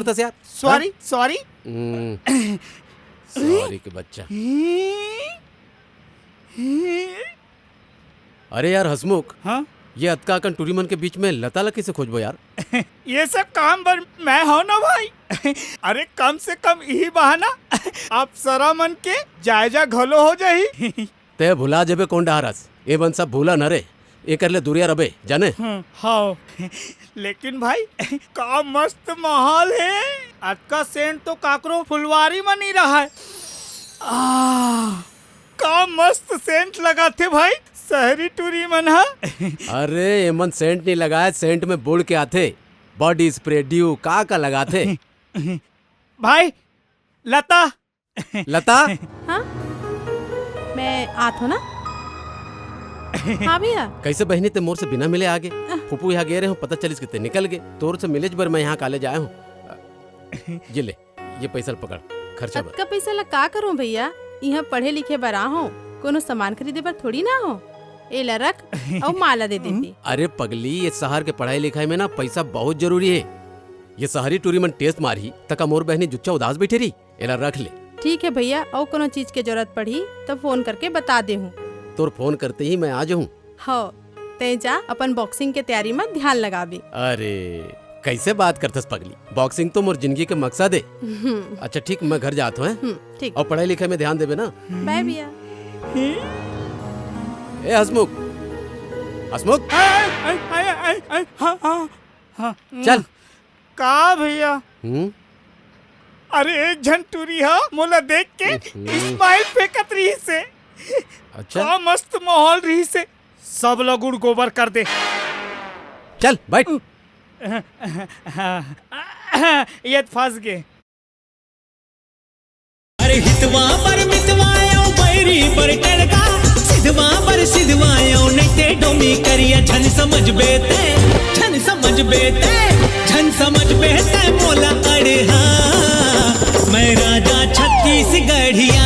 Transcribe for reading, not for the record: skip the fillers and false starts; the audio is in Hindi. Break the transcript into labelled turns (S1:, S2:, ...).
S1: करता यार?
S2: सॉरी सॉरी
S1: सॉरी के बच्चा। अरे यार हसमुख,
S2: हाँ
S1: ये अतका कन टूरीमन के बीच में लता लकी से खोजबो यार।
S2: ये सब काम पर मैं हूं ना भाई। अरे कम से कम यही बहाना आप सरा मन के जायजा घलो हो जाही।
S1: ते भुला जेबे कौन डहारस, ए बन सब भूला न रे, ए कर ले दूरिया रबे जाने।
S2: हाँ लेकिन भाई का मस्त माहौल है। अतका सेंट तो काकरो फुलवारी में नहीं रहा है। का मस्त सेंट लगाते भाई शहरी टूरी मन हा।
S1: अरे एमन सेंट नहीं लगाए, सेंट में बुड़ के आते, बॉडी स्प्रे ड्यू का लगाते।
S2: भाई लता
S1: लता
S3: हाँ मैं आत हूँ ना। हाँ भैया
S1: कैसे बहनी ते मोर से बिना मिले आगे? फूफू यहाँ गए रहे हो, पता चलिस कितने निकल गए। तोर से मिलेज बर मैं यहाँ कॉलेज आया हूँ। ये ले, ये पैसा पकड़, खर्चा बर।
S3: का पैसा ला का करूँ भैया? यहाँ पढ़े लिखे बर आ हो, कोनो सामान खरीदे बर थोड़ी ना हो। ए ला रख और माला दे देती।
S1: अरे पगली, ये शहर के पढ़ाई लिखाई में ना पैसा बहुत जरूरी है। ये शहरी टूरीमन टेस्ट मारी तका मोर बहनी जुच्चा उदास बैठे रही। एला रख ले।
S3: ठीक है भैया, और कोनो चीज के जरूरत पड़ी तो फोन करके बता दे हूँ।
S1: तोर फोन करते ही मैं आ जाऊँ।
S3: हाँ ते जा अपन बॉक्सिंग के तैयारी में ध्यान लगाबी।
S1: अरे कैसे बात करतस पगली, बॉक्सिंग तो मोर जिंदगी के मकसद है। अच्छा ठीक, मैं घर जाता हूँ।
S3: ठीक,
S1: और पढ़ाई लिखाई में ध्यान देवे ना।
S3: बाय भैया।
S1: ए हसमुख, हसमुख चल।
S2: का भैया? अरे एक जन टूरी हा मोला देख के स्माइल फेंकत रही से।
S1: अच्छा
S2: का मस्त माहौल रही से। सब लोग उड़ गोबर कर दे।
S1: चल बैठ।
S2: ये फंस गए।
S4: अरे हितवा पर मितवायो बैरी पर टड़का, सिधवा पर सिधवायो नैते डोमी करिया। झन समझ बेते, झन समझ बेते, झन समझ बेते मोला अड़हा। मैं राजा छत्तीसगढ़िया।